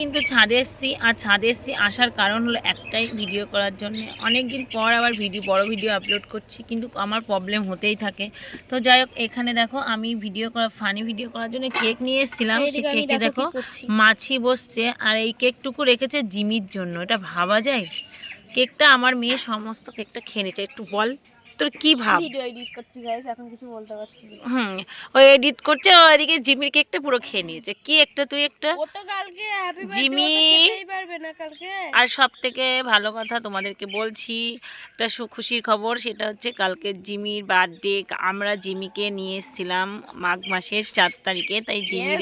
কিন্তু ছাদে এসেছি, আর ছাদে এসেছি আসার কারণ হলো একটাই, ভিডিও করার জন্য। অনেক দিন পর আবার বড় ভিডিও আপলোড করছি, কিন্তু আমার প্রবলেম হতেই থাকে। তো যাই হোক, এখানে দেখো আমি ফানি ভিডিও করার জন্য কেক নিয়ে এসেছিলাম। সেই কেকে দেখো মাছি বসছে, আর এই কেকটুকু রেখেছে জিমির জন্য। এটা ভাবা যায়? কেকটা আমার মেয়ে সমস্ত কেকটা খেয়ে নিচ্ছে। একটু বল তোর কি ভাব? ভিডিও এডিট করছি গাইস, এখন কিছু বলতে পারছি না। ওই এডিট করছে, ওইদিকে জিমির কেকটা পুরো খেয়ে নিয়েছে। কি একটা তুই একটা ও তো কালকে হ্যাপি বার্থডে জিমি। খেতেই পারবে না কালকে। আর সব থেকে ভালো কথা তোমাদেরকে বলছি, একটা খুশির খবর, সেটা হচ্ছে কালকে জিমির বার্থডে। আমরা জিমিকে নিয়ে এসেছিলাম মাঘ মাসের 4 তারিখে, তাই জিমির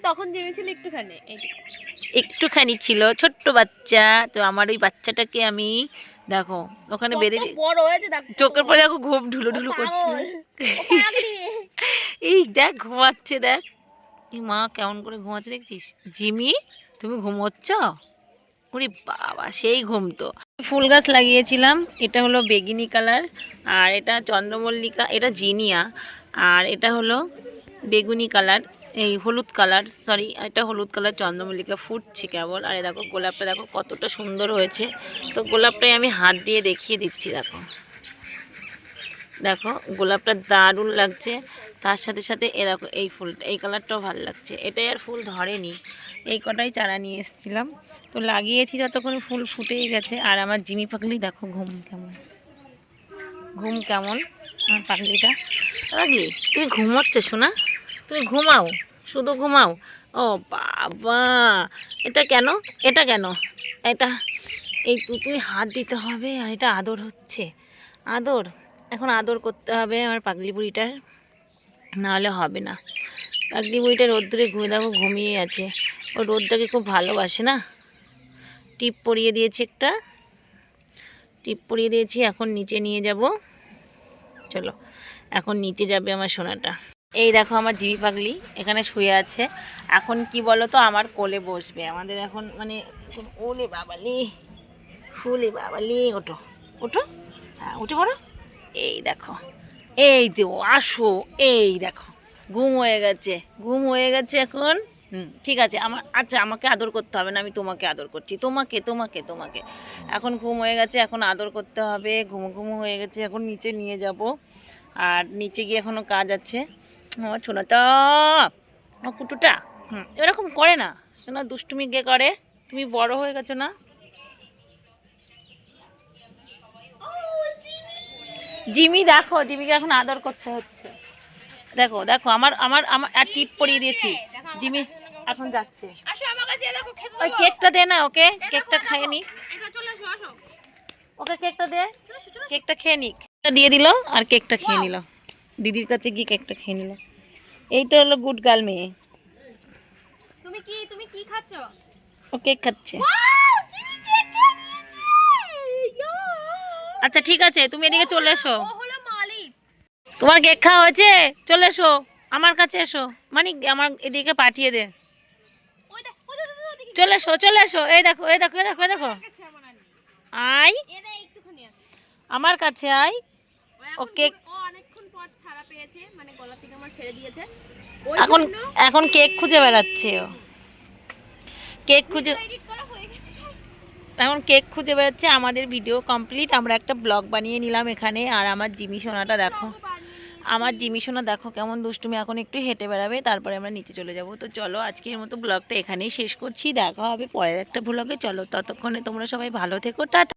তখন জিমি ছিল একটুখানি ছিল, ছোট্ট বাচ্চা। তো আমার ওই বাচ্চাটাকে আমি দেখো ওখানে বেঁধে বড় হয়েছে, চোখের পরে দেখো ঘুম ঢুলু করছে। এই দেখ ঘুমাচ্ছে, দেখ মা কেমন করে ঘুমাচ্ছে দেখছিস? জিমি তুমি ঘুমোচ্ছ? ওরে বাবা, সেই ঘুম তো। ফুল গাছ লাগিয়েছিলাম, এটা হলো বেগিনি কালার, আর এটা চন্দ্রমল্লিকা, এটা জিনিয়া, আর এটা হলো বেগুনি কালার, এই হলুদ কালার, সরি এটা হলুদ কালার চন্দ্রমল্লিকা ফুটছে কেবল। আর দেখো গোলাপটা দেখো কতটা সুন্দর হয়েছে। তো গোলাপটাই আমি হাত দিয়ে দেখিয়ে দিচ্ছি। দেখো দেখো গোলাপটা দারুণ লাগছে। তার সাথে সাথে দেখো এই ফুলটা, এই কালারটাও ভালো লাগছে। এটাই আর ফুল ধরেনি, এই কটাই চারা নিয়ে এসেছিলাম। তো লাগিয়েছি যতক্ষণ ফুল ফুটেই গেছে। আর আমার জিমি পাগলি দেখো ঘুম কেমন আমার পাগলিটা। পাগলি তুমি ঘুমোচ্ছ শোনা? তুমি ঘুমাও, শুধু ঘুমাও। ও বাবা, এটা কেন? এটা এই তুই হাত দিতে হবে, আর এটা আদর হচ্ছে। আদর এখন আদর করতে হবে আমার পাগলি বুড়িটার, নাহলে হবে না। পাগলি বুড়িটা রোদ্দুরে ঘুমিয়ে আছে। ও রোদটাকে খুব ভালোবাসে না। টিপ পরিয়ে দিয়েছি, এখন নিচে নিয়ে যাব। চলো এখন নিচে যাবে আমার সোনাটা। এই দেখো আমার জিমি পাগলি এখানে শুয়ে আছে। এখন কি বলো তো, আমার কোলে বসবে। আমাদের এখন মানে ওলে বাবালি, ওঠো ওঠো, হ্যাঁ উঠে পড়ো। এই দেখো, এই তো আসো। এই দেখো ঘুম হয়ে গেছে এখন। ঠিক আছে আমার, আচ্ছা আমাকে আদর করতে হবে না, আমি তোমাকে আদর করছি। তোমাকে এখন ঘুম হয়ে গেছে, এখন আদর করতে হবে। ঘুম হয়ে গেছে, এখন নিচে নিয়ে যাব। আর নিচে গিয়ে এখনও কাজ আছে। আমার ছোনাটা, আমার কুটুটা এরকম করে না শোনা, দুষ্টুমি গে করে। তুমি বড় হয়ে গেছো না? জিমি দেখো, জিমিকে এখন আদর করতে হচ্ছে। দেখো আমার আমার আমার আর টিপ পরিয়ে দিয়েছি। জিমি এখন যাচ্ছে। ওই কেকটা দে না ওকে, কেকটা খেয়ে নি। ওকে কেকটা দে, কেকটা খেয়ে নিক। দিয়ে দিল আর কেকটা খেয়ে নিল। দিদির কাছে গিয়ে কেকটা খেয়ে নিল। এইটা হলো গুড গার্ল মেয়ে। তুমি কি খাচ্ছ? ও কেক খাচ্ছে। আচ্ছা ঠিক আছে, তুমি এদিকে চলে এসো। তোমার কেক খাওয়া হয়েছে, চলে এসো আমার কাছে এসো। মানে আমার এদিকে পাঠিয়ে দে। চলে এসো। এই দেখো আই আমার কাছে আই। ও কেক এখন কেক খুঁজে বেড়াচ্ছে ও। কেক খুঁজে বেড়াচ্ছে। আমাদের ভিডিও কমপ্লিট, আমরা একটা ব্লগ বানিয়ে নিলাম এখানে। আর আমার জিমি সোনাটা দেখো, কেমন দুষ্টুমি। এখন একটু হেঁটে বেড়াবে, তারপরে আমরা নিচে চলে যাব। তো চলো আজকের মতো ব্লগটা এখানেই শেষ করছি। দেখা হবে পরের একটা ব্লগে। চলো ততক্ষণে তোমরা সবাই ভালো থেকো, টাটা।